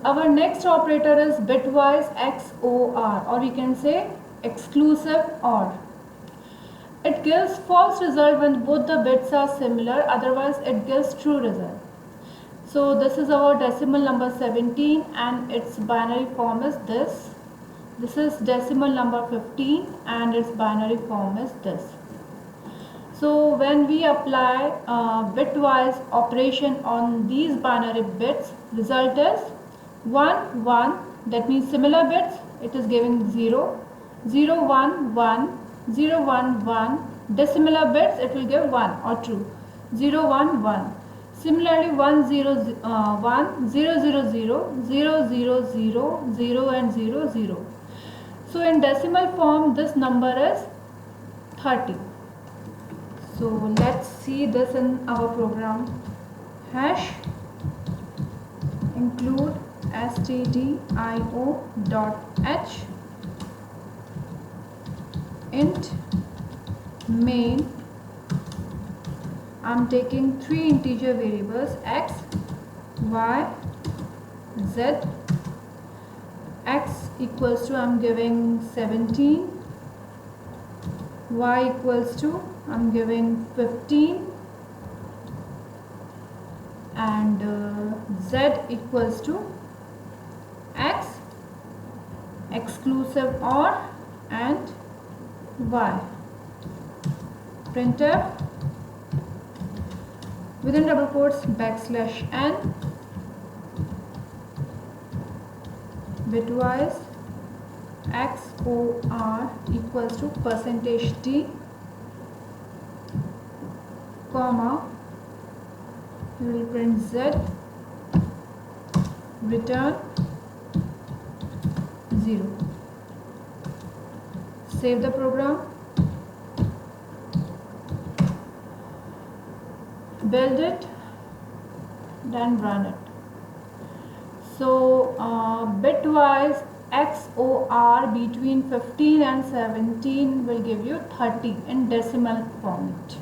Our next operator is bitwise XOR, or we can say exclusive OR. It gives false result when both the bits are similar, otherwise it gives true result. So this is our decimal number 17 and its binary form is this. This is decimal number 15 and its binary form is this. So when we apply bitwise operation on these binary bits, result is 1 1, that means similar bits, it is giving 0 0 1 1 0 1 1, dissimilar bits it will give 1 or 2 0 1 1. Similarly 1 0 1 0 0 0 0 0 0 0 and 0 0. So in decimal form this number is 30. So let's see this in our program. Hash include stdio.h int main. I'm taking three integer variables x, y, z. X equals to, I'm giving 17, y equals to, I'm giving 15, and z equals to x exclusive OR and y. Printf within double quotes \n bitwise XOR equals to %d comma, we will print z, return 0. Save the program, build it, then run it. So bitwise XOR between 15 and 17 will give you 30 in decimal format.